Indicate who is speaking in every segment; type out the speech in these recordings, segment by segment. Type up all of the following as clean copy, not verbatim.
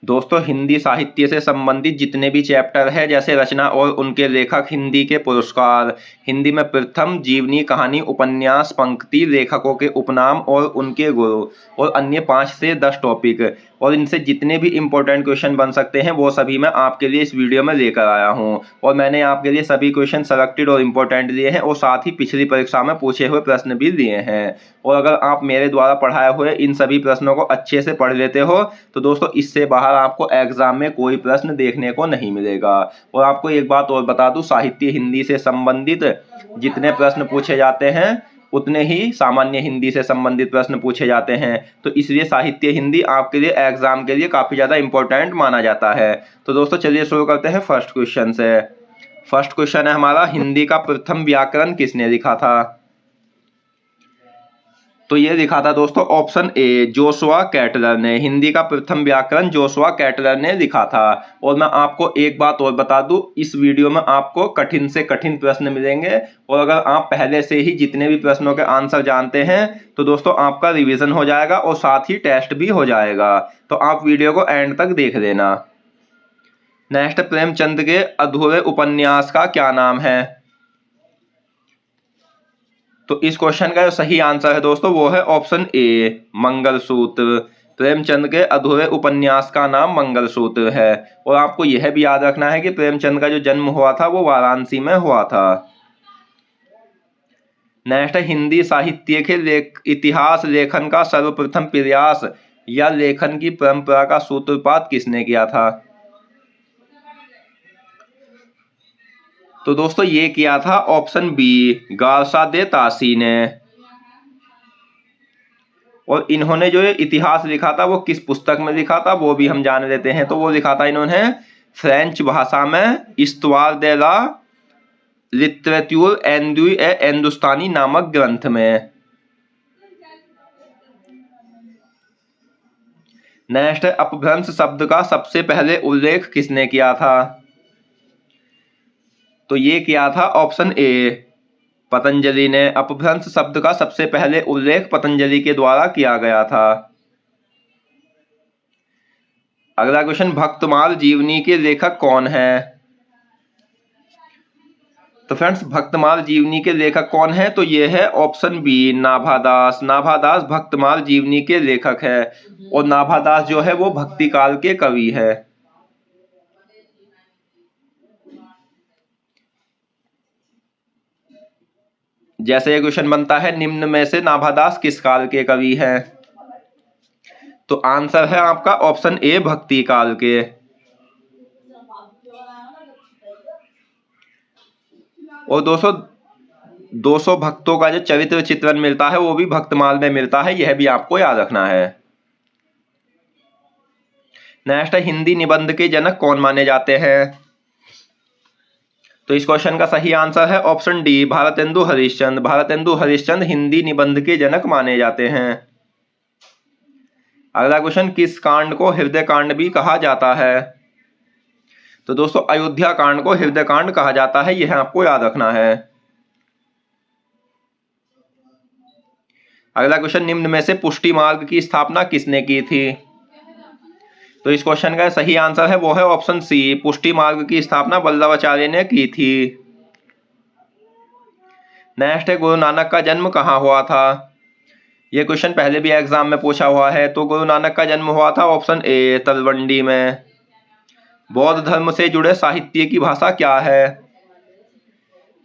Speaker 1: दोस्तों हिंदी साहित्य से संबंधित जितने भी चैप्टर है, जैसे रचना और उनके लेखक, हिंदी के पुरस्कार, हिंदी में प्रथम जीवनी, कहानी, उपन्यास, पंक्ति, लेखकों के उपनाम और उनके गुरु, और अन्य 5 से 10 टॉपिक, और इनसे जितने भी इंपॉर्टेंट क्वेश्चन बन सकते हैं वो सभी मैं आपके लिए इस वीडियो में लेकर आया हूं। और मैंने आपके लिए सभी क्वेश्चन सेलेक्टेड और इम्पोर्टेंट लिए हैं, और साथ ही पिछली परीक्षा में पूछे हुए प्रश्न भी लिए हैं। और अगर आप मेरे द्वारा पढ़ाए हुए इन सभी प्रश्नों को अच्छे से पढ़ लेते हो तो दोस्तों इससे बाहर आपको एग्जाम में कोई प्रश्न देखने को नहीं मिलेगा। और आपको एक बात और बता दूं, साहित्य हिंदी से संबंधित जितने प्रश्न पूछे जाते हैं उतने ही सामान्य हिंदी से संबंधित प्रश्न पूछे जाते हैं। तो इसलिए साहित्य हिंदी आपके लिए एग्जाम के लिए काफी ज्यादा इंपॉर्टेंट माना जाता है। तो दोस्तों चलिए शुरू करते हैं फर्स्ट क्वेश्चन से। फर्स्ट क्वेश्चन है हमारा, हिंदी का प्रथम व्याकरण किसने लिखा था? तो ये लिखा था दोस्तों ऑप्शन ए, जोशुआ कैटलर ने। हिंदी का प्रथम व्याकरण जोशुआ कैटलर ने लिखा था। और मैं आपको एक बात और बता दूं, इस वीडियो में आपको कठिन से कठिन प्रश्न मिलेंगे, और अगर आप पहले से ही जितने भी प्रश्नों के आंसर जानते हैं तो दोस्तों आपका रिवीजन हो जाएगा और साथ ही टेस्ट भी हो जाएगा। तो आप वीडियो को एंड तक देख लेना। नेक्स्ट, प्रेमचंद के अधूरे उपन्यास का क्या नाम है? तो इस क्वेश्चन का जो सही आंसर है दोस्तों वो है ऑप्शन ए, मंगलसूत्र। प्रेमचंद के अधूरे उपन्यास का नाम मंगलसूत्र है। और आपको यह भी याद रखना है कि प्रेमचंद का जो जन्म हुआ था वो वाराणसी में हुआ था। नेक्स्ट, हिंदी साहित्य के इतिहास लेखन का सर्वप्रथम प्रयास या लेखन की परंपरा का सूत्रपात किसने किया था? तो दोस्तों ये किया था ऑप्शन बी, गारसा दे तासी ने। और इन्होंने जो ये इतिहास लिखा था वो किस पुस्तक में लिखा था वो भी हम जान लेते हैं। तो वो लिखा था इन्होंने फ्रेंच भाषा में इस्तवार दे ला लिटरेट्यूर हिंदुस्तानी नामक ग्रंथ में। नेक्स्ट, अपभ्रंश शब्द का सबसे पहले उल्लेख किसने किया था? तो ये किया था ऑप्शन ए, पतंजलि ने। अपभ्रंश शब्द का सबसे पहले उल्लेख पतंजलि के द्वारा किया गया था। अगला क्वेश्चन, भक्तमाल जीवनी के लेखक कौन है? तो फ्रेंड्स भक्तमाल जीवनी के लेखक कौन है? तो ये है ऑप्शन बी, नाभादास। नाभादास भक्तमाल जीवनी के लेखक है। और नाभादास जो है वो भक्ति काल के कवि है। जैसे ये क्वेश्चन बनता है, निम्न में से नाभादास किस काल के कवि हैं? तो आंसर है आपका ऑप्शन ए, भक्ति काल के। और 200 भक्तों का जो चरित्र चित्रण मिलता है वो भी भक्तमाल में मिलता है, यह भी आपको याद रखना है। नेक्स्ट है, हिंदी निबंध के जनक कौन माने जाते हैं? तो इस क्वेश्चन का सही आंसर है ऑप्शन डी, भारतेंदु हरिश्चंद्र। भारतेंदु हरिश्चंद्र हिंदी निबंध के जनक माने जाते हैं। अगला क्वेश्चन, किस कांड को हृदय कांड भी कहा जाता है? तो दोस्तों अयोध्या कांड को हृदय कांड कहा जाता है, यह आपको याद रखना है। अगला क्वेश्चन, निम्न में से पुष्टि मार्ग की स्थापना किसने की थी? तो इस क्वेश्चन का सही आंसर है वो है ऑप्शन सी, पुष्टि मार्ग की स्थापना वल्लभाचार्य ने की थी। नेक्स्ट है, गुरु नानक का जन्म कहाँ हुआ था? यह क्वेश्चन पहले भी एग्जाम में पूछा हुआ है। तो गुरु नानक का जन्म हुआ था ऑप्शन ए, तलवंडी में। बौद्ध धर्म से जुड़े साहित्य की भाषा क्या है?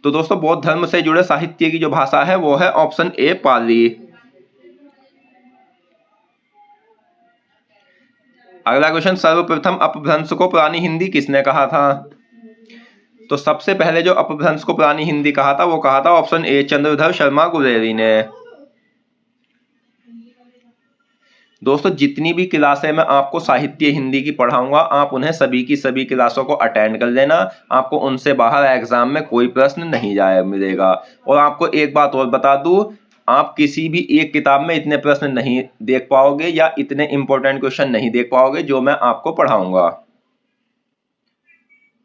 Speaker 1: तो दोस्तों बौद्ध धर्म से जुड़े साहित्य की जो भाषा है वो है ऑप्शन ए, पाली। अगला क्वेश्चन, सर्वप्रथम अपभ्रंश को पुरानी हिंदी किसने कहा था? तो सबसे पहले जो अपभ्रंश को पुरानी हिंदी कहा था वो कहा था ऑप्शन ए, चंद्रधर शर्मा गुलेरी ने। दोस्तों जितनी भी क्लासें मैं आपको साहित्य हिंदी की पढ़ाऊंगा आप उन्हें सभी की सभी क्लासों को अटेंड कर लेना। आपको उनसे बाहर एग्जाम में कोई प्रश्न नहीं जाए मिलेगा। और आपको एक बात और बता दूं, आप किसी भी एक किताब में इतने प्रश्न नहीं देख पाओगे या इतने इंपॉर्टेंट क्वेश्चन नहीं देख पाओगे जो मैं आपको पढ़ाऊंगा।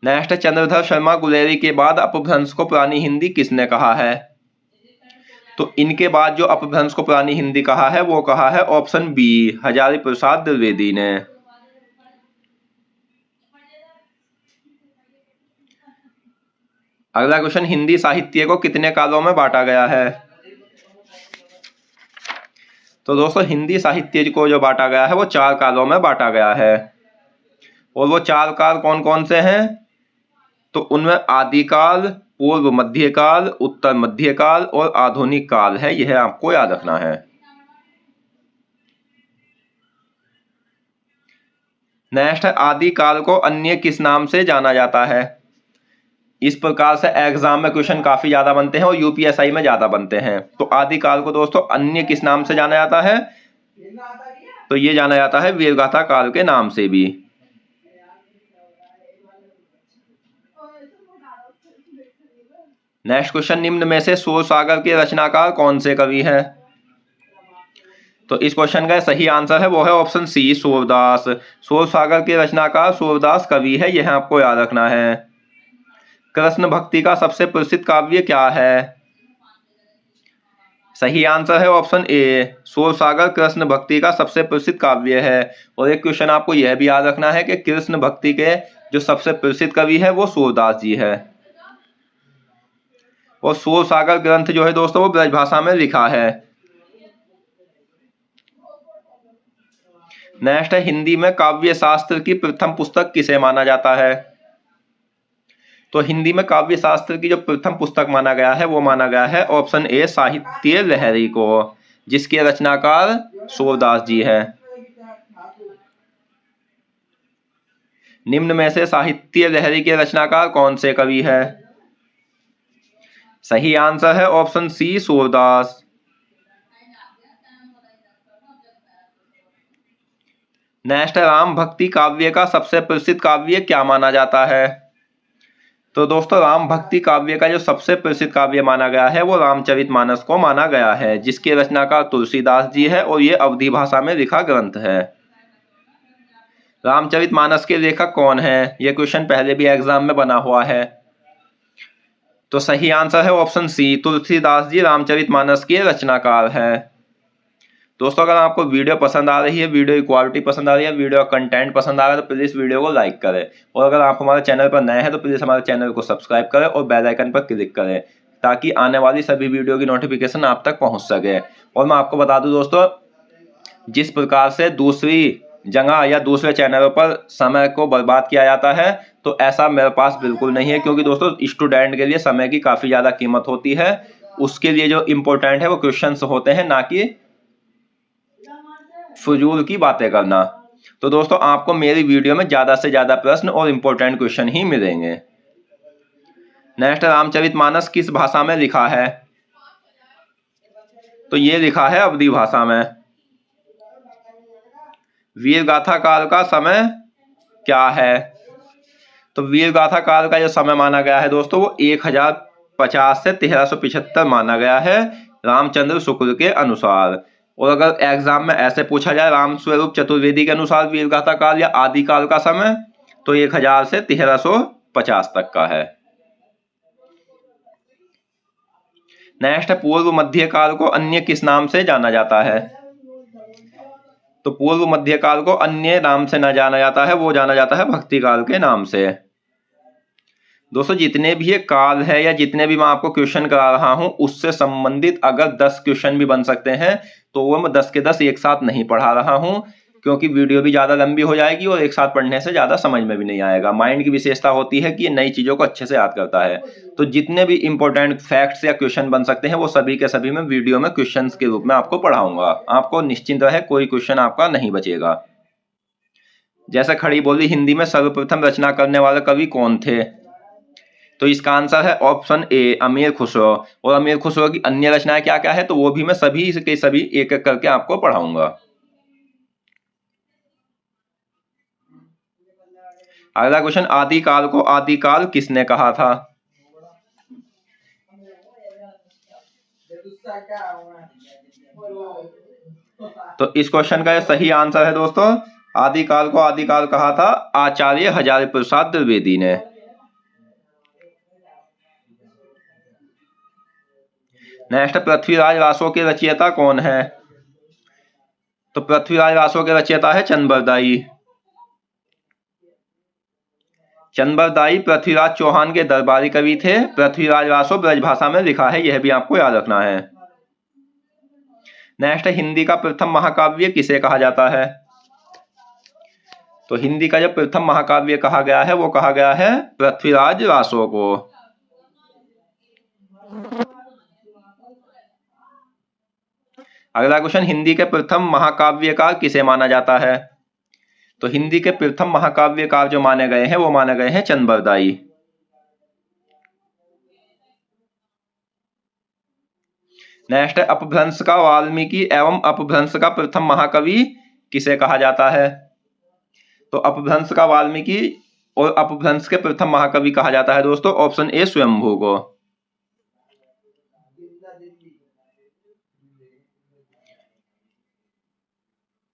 Speaker 1: नेक्स्ट, चंद्रधर शर्मा गुलेरी के बाद अपभ्रंश को पुरानी हिंदी किसने कहा है? तो इनके बाद जो अपभ्रंश को पुरानी हिंदी कहा है वो कहा है ऑप्शन बी, हजारी प्रसाद द्विवेदी ने। अगला क्वेश्चन, हिंदी साहित्य को कितने कालों में बांटा गया है? तो दोस्तों हिंदी साहित्य को जो बांटा गया है वो 4 कालों में बांटा गया है। और वो 4 काल कौन कौन से हैं? तो उनमें आदिकाल, पूर्व मध्यकाल, उत्तर मध्यकाल और आधुनिक काल है। यह आपको याद रखना है। नेक्स्ट है, आदिकाल को अन्य किस नाम से जाना जाता है? इस प्रकार से एग्जाम में क्वेश्चन काफी ज्यादा बनते हैं और यूपीएसआई में ज्यादा बनते हैं। तो आदिकाल को दोस्तों अन्य किस नाम से जाना जाता है? तो ये जाना जाता है वीरगाथा काल के नाम से भी। नेक्स्ट क्वेश्चन, निम्न में से सूरसागर के रचनाकार कौन से कवि है? तो इस क्वेश्चन का सही आंसर है वो है ऑप्शन सी, सूरदास। सूरसागर के रचनाकार सूरदास कवि है, यह आपको याद रखना है। कृष्ण भक्ति का सबसे प्रसिद्ध काव्य क्या है? सही आंसर है ऑप्शन ए, सूरसागर कृष्ण भक्ति का सबसे प्रसिद्ध काव्य है। और एक क्वेश्चन आपको यह भी याद रखना है कि कृष्ण भक्ति के जो सबसे प्रसिद्ध कवि है वो सूरदास जी है। और सूरसागर ग्रंथ जो है दोस्तों वो ब्रजभाषा में लिखा है। नेक्स्ट है, हिंदी में काव्य शास्त्र की प्रथम पुस्तक किसे माना जाता है? तो हिंदी में काव्य शास्त्र की जो प्रथम पुस्तक माना गया है वो माना गया है ऑप्शन ए, साहित्य लहरी को, जिसके रचनाकार सूरदास जी है। निम्न में से साहित्य लहरी के रचनाकार कौन से कवि है? सही आंसर है ऑप्शन सी, सूरदास। नेक्स्ट है, राम भक्ति काव्य का सबसे प्रसिद्ध काव्य क्या माना जाता है? तो दोस्तों राम भक्ति काव्य का जो सबसे प्रसिद्ध काव्य माना गया है वो रामचरितमानस को माना गया है, जिसके रचनाकार तुलसीदास जी है और ये अवधी भाषा में लिखा ग्रंथ है। रामचरितमानस के लेखक कौन है? यह क्वेश्चन पहले भी एग्जाम में बना हुआ है। तो सही आंसर है ऑप्शन सी, तुलसीदास जी रामचरितमानस के रचनाकार है। दोस्तों अगर आपको वीडियो पसंद आ रही है, वीडियो की क्वालिटी पसंद आ रही है, वीडियो का कंटेंट पसंद आ रहा है तो प्लीज़ वीडियो को लाइक करें। और अगर आप हमारे चैनल पर नए हैं तो प्लीज़ हमारे चैनल को सब्सक्राइब करें और बेल आइकन पर क्लिक करें, ताकि आने वाली सभी वीडियो की नोटिफिकेशन आप तक पहुंच सके। और मैं आपको बता दूं दोस्तों, जिस प्रकार से दूसरी जगह या दूसरे चैनलों पर समय को बर्बाद किया जाता है, तो ऐसा मेरे पास बिल्कुल नहीं है। क्योंकि दोस्तों स्टूडेंट के लिए समय की काफ़ी ज़्यादा कीमत होती है। उसके लिए जो इम्पोर्टेंट है वो क्वेश्चंस होते हैं, ना कि फजूल की बातें करना। तो दोस्तों आपको मेरी वीडियो में ज्यादा से ज्यादा प्रश्न और इंपॉर्टेंट क्वेश्चन ही मिलेंगे। नेक्स्ट, रामचरितमानस किस भाषा में लिखा है? तो ये लिखा है अवधी भाषा में। वीरगाथा काल का समय क्या है? तो वीरगाथा काल का जो समय माना गया है दोस्तों वो 1050 से 1375 माना गया है रामचंद्र शुक्ल के अनुसार। और अगर एग्जाम में ऐसे पूछा जाए राम स्वरूप चतुर्वेदी के अनुसार वीरगाथा काल या आदिकाल का समय, तो 1000 से 1350 तक का है। नेक्स्ट है, पूर्व मध्यकाल को अन्य किस नाम से जाना जाता है? तो पूर्व मध्यकाल को अन्य नाम से न जाना जाता है, वो जाना जाता है भक्ति काल के नाम से। दोस्तों जितने भी ये काल है या जितने भी मैं आपको क्वेश्चन करा रहा हूं उससे संबंधित अगर 10 क्वेश्चन भी बन सकते हैं तो वो मैं 10 के 10 एक साथ नहीं पढ़ा रहा हूं, क्योंकि वीडियो भी ज़्यादा लंबी हो जाएगी और एक साथ पढ़ने से ज़्यादा समझ में भी नहीं आएगा। माइंड की विशेषता होती है कि ये नई चीज़ों को अच्छे से याद करता है। तो जितने भी इंपॉर्टेंट फैक्ट्स या क्वेश्चन बन सकते हैं वो सभी के सभी मैं वीडियो में क्वेश्चन के रूप में आपको पढ़ाऊंगा। आपको निश्चिंत रहे, कोई क्वेश्चन आपका नहीं बचेगा। जैसे खड़ी बोली हिंदी में सर्वप्रथम रचना करने वाले कवि कौन थे? तो इसका आंसर है ऑप्शन ए, अमीर खुसरो। और अमीर खुसरो की अन्य रचनाएं क्या क्या है तो वो भी मैं सभी के सभी एक एक करके आपको पढ़ाऊंगा। अगला क्वेश्चन, आदिकाल को आदिकाल किसने कहा था? तो इस क्वेश्चन का सही आंसर है दोस्तों, आदिकाल को आदिकाल कहा था आचार्य हजारी प्रसाद द्विवेदी ने। नेक्स्ट, पृथ्वीराज रासो के रचयिता कौन है? तो पृथ्वीराज रासो के रचयिता है चंद्रबरदाई। चंबरदाई पृथ्वीराज चौहान के दरबारी कवि थे। पृथ्वीराज रासो ब्रजभाषा में लिखा है, यह भी आपको याद रखना है। नेक्स्ट, हिंदी का प्रथम महाकाव्य किसे कहा जाता है? तो हिंदी का जो प्रथम महाकाव्य कहा गया है वो कहा गया है पृथ्वीराज रासो को। अगला क्वेश्चन, हिंदी के प्रथम महाकाव्यकार किसे माना जाता है? तो हिंदी के प्रथम महाकाव्यकार जो माने गए हैं वो माने गए हैं चंबरदाई। नेक्स्ट, अपभ्रंश का वाल्मीकि एवं अपभ्रंश का प्रथम महाकवि किसे कहा जाता है? तो अपभ्रंश का वाल्मीकि और अपभ्रंश के प्रथम महाकवि कहा जाता है दोस्तों ऑप्शन ए स्वयंभू को।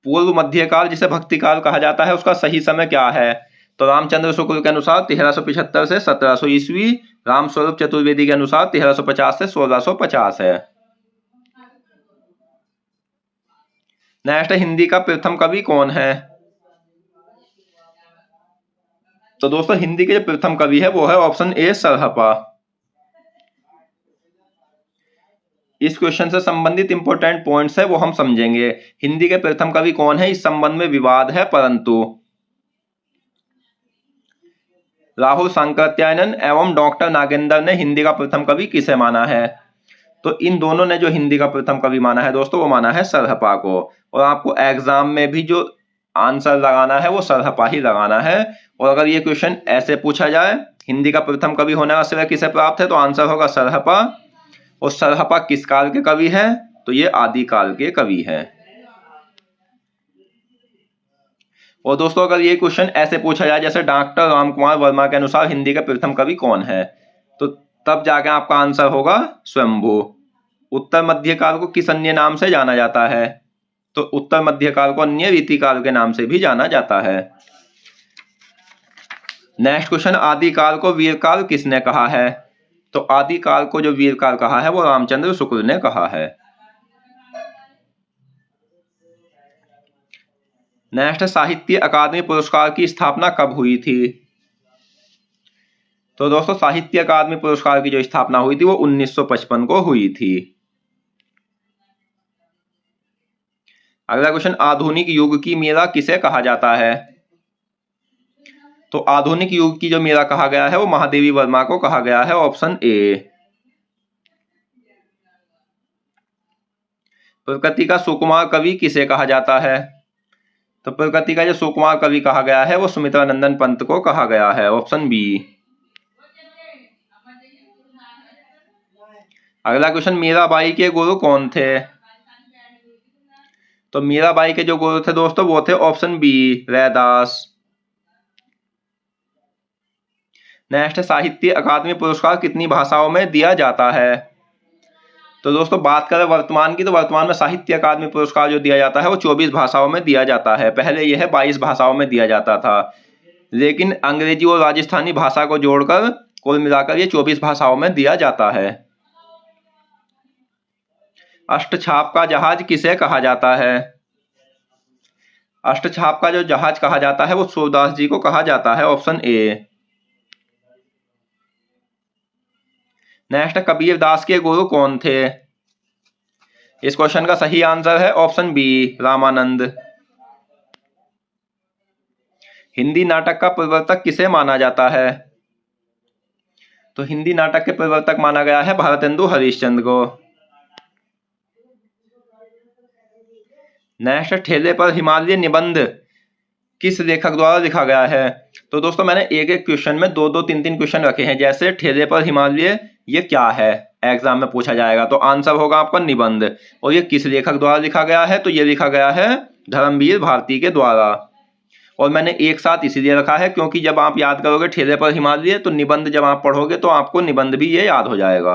Speaker 1: पूर्व मध्यकाल जिसे भक्तिकाल कहा जाता है उसका सही समय क्या है? तो रामचंद्र शुक्ल के अनुसार 1375 से 1700 ईस्वी, रामस्वरूप चतुर्वेदी के अनुसार 1350 से 1650 है। नेक्स्ट, हिंदी का प्रथम कवि कौन है? तो दोस्तों हिंदी के जो प्रथम कवि है वो है ऑप्शन ए सरहपा। इस क्वेश्चन से संबंधित इंपॉर्टेंट पॉइंट्स है वो हम समझेंगे। हिंदी के प्रथम कवि कौन है इस संबंध में विवाद है, परंतु राहुल सांकृत्यायन एवं डॉक्टर नागेंद्र ने हिंदी का प्रथम कवि किसे माना है? तो इन दोनों ने जो हिंदी का प्रथम कवि माना है दोस्तों वो माना है सरहपा को। और आपको एग्जाम में भी जो आंसर लगाना है वो सरहपा ही लगाना है। और अगर ये क्वेश्चन ऐसे पूछा जाए हिंदी का प्रथम कवि होने का श्रेय किसे प्राप्त है, तो आंसर होगा सरहपा। और सरहपा किस काल के कवि हैं? तो ये आदिकाल के कवि हैं। और दोस्तों अगर ये क्वेश्चन ऐसे पूछा जाए जैसे डॉक्टर रामकुमार वर्मा के अनुसार हिंदी का प्रथम कवि कौन है, तो तब जाके आपका आंसर होगा स्वयंभू। उत्तर मध्यकाल को किस अन्य नाम से जाना जाता है? तो उत्तर मध्यकाल को अन्य रीतिकाल के नाम से भी जाना जाता है। नेक्स्ट क्वेश्चन, आदिकाल को वीरकाल किसने कहा है? तो आदिकाल को जो वीरकाल कहा है वो रामचंद्र शुक्ल ने कहा है। नेक्स्ट, साहित्य अकादमी पुरस्कार की स्थापना कब हुई थी? तो दोस्तों साहित्य अकादमी पुरस्कार की जो स्थापना हुई थी वो 1955 को हुई थी। अगला क्वेश्चन, आधुनिक युग की मीरा किसे कहा जाता है? तो आधुनिक युग की जो मीरा कहा गया है वो महादेवी वर्मा को कहा गया है, ऑप्शन ए। प्रकृति का सुकुमार कवि किसे कहा जाता है? तो प्रकृति का जो सुकुमार कवि कहा गया है वो सुमित्रानंदन पंत को कहा गया है, ऑप्शन बी। अगला क्वेश्चन, मीराबाई के गुरु कौन थे? तो मीराबाई के जो गुरु थे दोस्तों वो थे ऑप्शन बी रैदास। नेक्स्ट, साहित्य अकादमी पुरस्कार कितनी भाषाओं में दिया जाता है? तो दोस्तों बात करें वर्तमान की, तो वर्तमान में साहित्य अकादमी पुरस्कार जो दिया जाता है वो 24 भाषाओं में दिया जाता है। पहले यह 22 भाषाओं में दिया जाता था, लेकिन अंग्रेजी और राजस्थानी भाषा को जोड़कर कुल मिलाकर ये 24 भाषाओं में दिया जाता है। अष्टछाप का जहाज किसे कहा जाता है? अष्टछाप का जो जहाज कहा जाता है वो सूरदास जी को कहा जाता है, option A. Next, Kabir Das के गुरु कौन थे? इस क्वेश्चन का सही आंसर है ऑप्शन बी रामानंद। हिंदी नाटक का प्रवर्तक किसे माना जाता है? तो हिंदी नाटक के प्रवर्तक माना गया है भारतेंदु हरिश्चंद्र को। नेक्स्ट, ठेले पर हिमालय निबंध किस लेखक द्वारा लिखा गया है? तो दोस्तों मैंने एक एक क्वेश्चन में दो दो तीन तीन क्वेश्चन रखे हैं। जैसे ठेले पर हिमालय ये क्या है, एग्जाम में पूछा जाएगा, तो आंसर होगा आपका निबंध। और ये किस लेखक द्वारा लिखा गया है? तो ये लिखा गया है धर्मवीर भारती के द्वारा। और मैंने एक साथ इसीलिए रखा है क्योंकि जब आप याद करोगे ठेले पर हिमालय तो निबंध जब आप पढ़ोगे तो आपको निबंध भी ये याद हो जाएगा।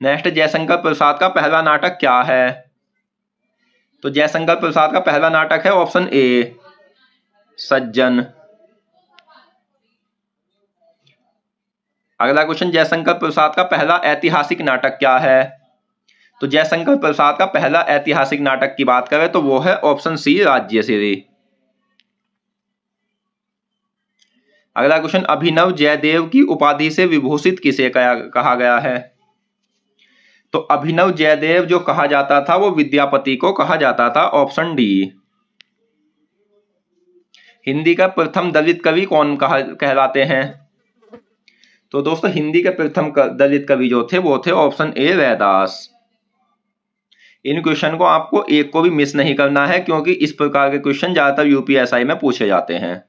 Speaker 1: नेक्स्ट, जयशंकर प्रसाद का पहला नाटक क्या है? तो जयशंकर प्रसाद का पहला नाटक है ऑप्शन ए सज्जन। अगला क्वेश्चन, जयशंकर प्रसाद का पहला ऐतिहासिक नाटक क्या है? तो जयशंकर प्रसाद का पहला ऐतिहासिक नाटक की बात करें तो वो है ऑप्शन सी राज्यश्री। अगला क्वेश्चन, अभिनव जयदेव की उपाधि से विभूषित किसे कहा गया है? तो अभिनव जयदेव जो कहा जाता था वो विद्यापति को कहा जाता था, ऑप्शन डी। हिंदी का प्रथम दलित कवि कौन कहलाते हैं? तो दोस्तों हिंदी के प्रथम दलित कवि जो थे वो थे option A, Raidas. In question को आपको एक को भी मिस नहीं करना है, क्योंकि इस प्रकार के क्वेश्चन ज्यादातर यूपीएसआई में पूछे जाते हैं।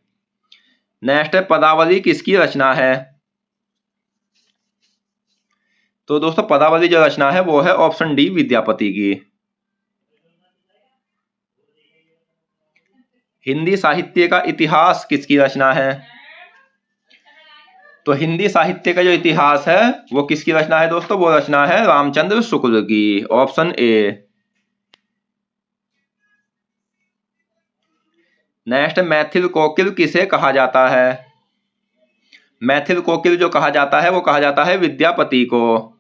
Speaker 1: नेक्स्ट है, पदावली किसकी रचना है? तो दोस्तों पदावली जो रचना है वो है ऑप्शन डी, विद्यापति की। हिंदी साहित्य का इतिहास किसकी रचना है? तो हिंदी साहित्य का जो इतिहास है वो किसकी रचना है दोस्तों? वो रचना है रामचंद्र शुक्ल की, ऑप्शन ए। नेक्स्ट, मैथिल कोकिल किसे कहा जाता है? मैथिल कोकिल जो कहा जाता है वो कहा जाता है विद्यापति को।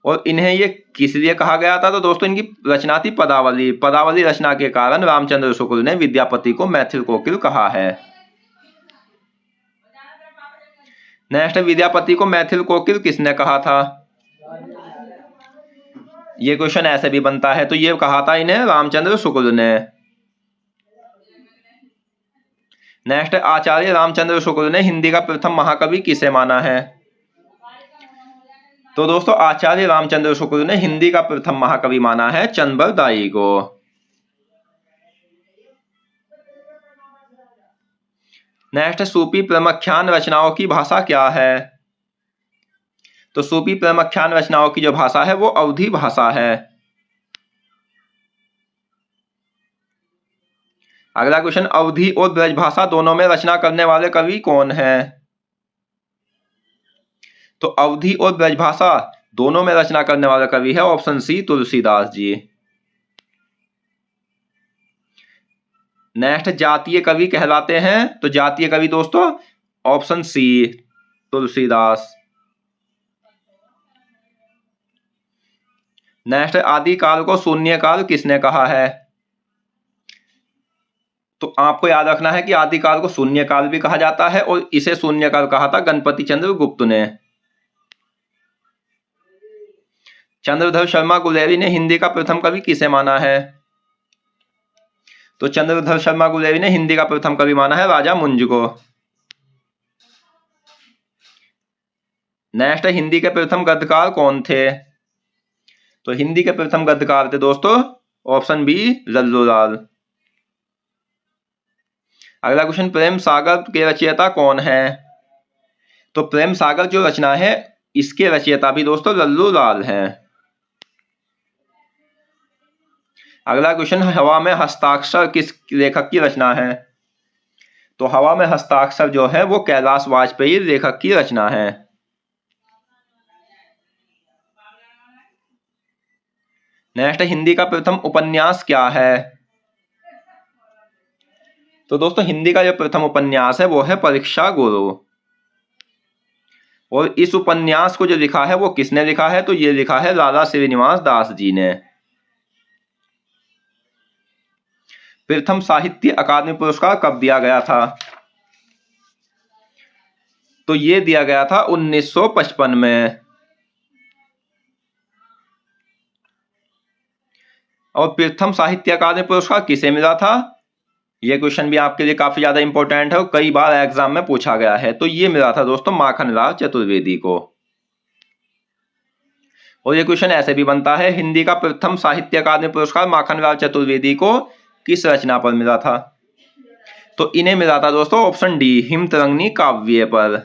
Speaker 1: और इन्हें ये किस लिए कहा गया था? तो दोस्तों इनकी रचना थी पदावली। पदावली रचना के कारण रामचंद्र शुक्ल ने विद्यापति को मैथिल कोकिल कहा है। नेक्स्ट, विद्यापति को मैथिल कोकिल किसने कहा था? ये क्वेश्चन ऐसे भी बनता है, तो ये कहा था इन्हें रामचंद्र शुक्ल ने। नेक्स्ट, आचार्य रामचंद्र शुक्ल ने हिंदी का प्रथम महाकवि किसे माना है? तो दोस्तों आचार्य रामचंद्र शुक्ल ने हिंदी का प्रथम महाकवि माना है चंद्रबरदाई को। नेक्स्ट, सूफी प्रमख्यान रचनाओं की भाषा क्या है? तो सूफी प्रमख्यान रचनाओं की जो भाषा है वो अवधी भाषा है। अगला क्वेश्चन, अवधी और ब्रजभाषा दोनों में रचना करने वाले कवि कौन हैं? तो अवधी और ब्रजभाषा दोनों में रचना करने वाला कवि है option C, Tulsidas ji. Next, जातीय कवि कहलाते हैं? तो जातीय कवि दोस्तों ऑप्शन सी, तुलसीदास। नेक्स्ट, आदिकाल को शून्यकाल किसने कहा है? तो आपको याद रखना है कि आदिकाल को शून्यकाल भी कहा जाता है और इसे शून्यकाल कहा था गणपति चंद्र गुप्त ने। चंद्रधर शर्मा गुलेरी ने हिंदी का प्रथम कवि किसे माना है? तो चंद्रधर शर्मा गुलेरी ने हिंदी का प्रथम कवि माना है राजा मुंज को। नेक्स्ट, हिंदी के प्रथम गद्यकार कौन थे? तो हिंदी के प्रथम गद्यकार थे दोस्तों ऑप्शन बी, लल्लूलाल। अगला क्वेश्चन, प्रेम सागर के रचयिता कौन है? तो प्रेम सागर जो रचना है इसके रचयिता भी दोस्तों लल्लूलाल हैं। अगला क्वेश्चन, हवा में हस्ताक्षर किस लेखक की रचना है? तो हवा में हस्ताक्षर जो है वो कैलाश वाजपेयी लेखक की रचना है। नेक्स्ट, हिंदी का प्रथम उपन्यास क्या है? तो दोस्तों हिंदी का जो प्रथम उपन्यास है वो है परीक्षा गुरु। और इस उपन्यास को जो लिखा है वो किसने लिखा है? तो ये लिखा है लाला श्रीनिवास दास जी ने। प्रथम साहित्य अकादमी पुरस्कार कब दिया गया था? तो ये दिया गया था 1955 में। और प्रथम साहित्य अकादमी पुरस्कार किसे मिला था? ये क्वेश्चन भी आपके लिए काफी ज्यादा इंपॉर्टेंट है और कई बार एग्जाम में पूछा गया है। तो ये मिला था दोस्तों माखनलाल चतुर्वेदी को। और ये क्वेश्चन ऐसे भी बनता है, हिंदी का प्रथम साहित्य अकादमी पुरस्कार माखनलाल चतुर्वेदी को किस रचना पर मिला था? तो इन्हें मिला था दोस्तों ऑप्शन डी, हिमतरंगिणी काव्य पर।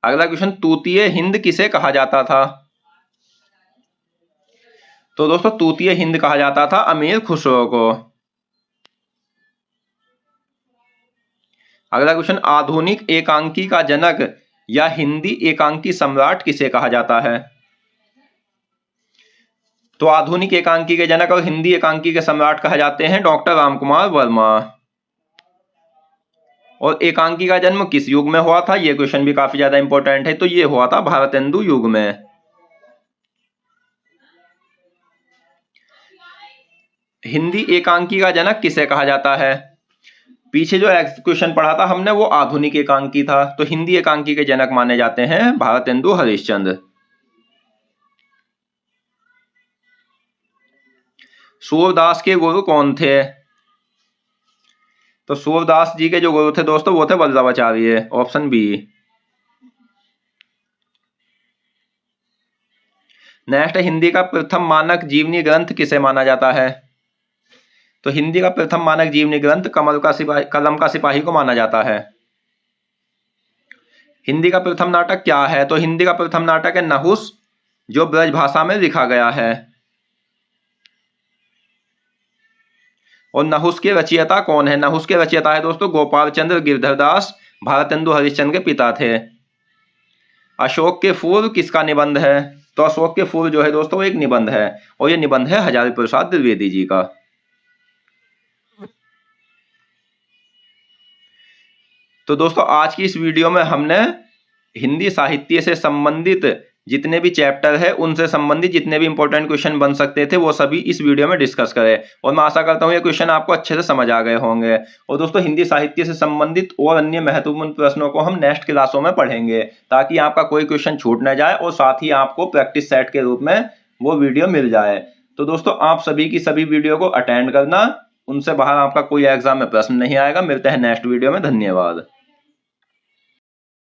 Speaker 1: अगला क्वेश्चन, तूतीय हिंद किसे कहा जाता था? तो दोस्तों तूतीय हिंद कहा जाता था अमीर खुसरो को। अगला क्वेश्चन, आधुनिक एकांकी का जनक या हिंदी एकांकी सम्राट किसे कहा जाता है? तो आधुनिक एकांकी के जनक और हिंदी एकांकी के सम्राट कहा जाते हैं डॉक्टर रामकुमार वर्मा। और एकांकी का जन्म किस युग में हुआ था? यह क्वेश्चन भी काफी ज्यादा इंपॉर्टेंट है। तो ये हुआ था भारतेंदु युग में। हिंदी एकांकी का जनक किसे कहा जाता है? पीछे जो क्वेश्चन पढ़ा था हमने वो आधुनिक एकांकी था, तो हिंदी एकांकी के जनक माने जाते हैं भारतेंदु हरिश्चंद्र। सूरदास के गुरु कौन थे? तो सूरदास जी के जो गुरु थे दोस्तों वो थे Vallabhacharya, option B. Next, Hindi का प्रथम मानक जीवनी ग्रंथ किसे माना जाता है? तो हिंदी का प्रथम मानक जीवनी ग्रंथ कलम का सिपाही को माना जाता है। हिंदी का प्रथम नाटक क्या है? तो हिंदी का प्रथम नाटक है नहुस, जो ब्रज भाषा में लिखा गया है। और नहुस के रचयिता कौन है? नहुस के रचयिता है दोस्तों गोपाल चंद्र गिरधरदास, भारतेंदु हरिश्चंद्र के पिता थे। अशोक के फूल किसका निबंध है? तो अशोक के फूल जो है दोस्तों वो एक निबंध है, और ये निबंध है हजारी प्रसाद द्विवेदी जी का। तो दोस्तों आज की इस वीडियो में हमने हिंदी साहित्य से संबंधित जितने भी चैप्टर है उनसे संबंधित जितने भी इंपॉर्टेंट क्वेश्चन बन सकते थे वो सभी इस वीडियो में डिस्कस करें, और मैं आशा करता हूं ये क्वेश्चन आपको अच्छे से समझ आ गए होंगे। और दोस्तों हिंदी साहित्य से संबंधित और अन्य महत्वपूर्ण प्रश्नों को हम नेक्स्ट क्लासों में पढ़ेंगे, ताकि आपका कोई क्वेश्चन छूट न जाए और साथ ही आपको प्रैक्टिस सेट के रूप में वो वीडियो मिल जाए। तो दोस्तों आप सभी की सभी वीडियो को अटेंड करना, उनसे बाहर आपका कोई एग्जाम में प्रश्न नहीं आएगा। मिलते हैं नेक्स्ट वीडियो में, धन्यवाद।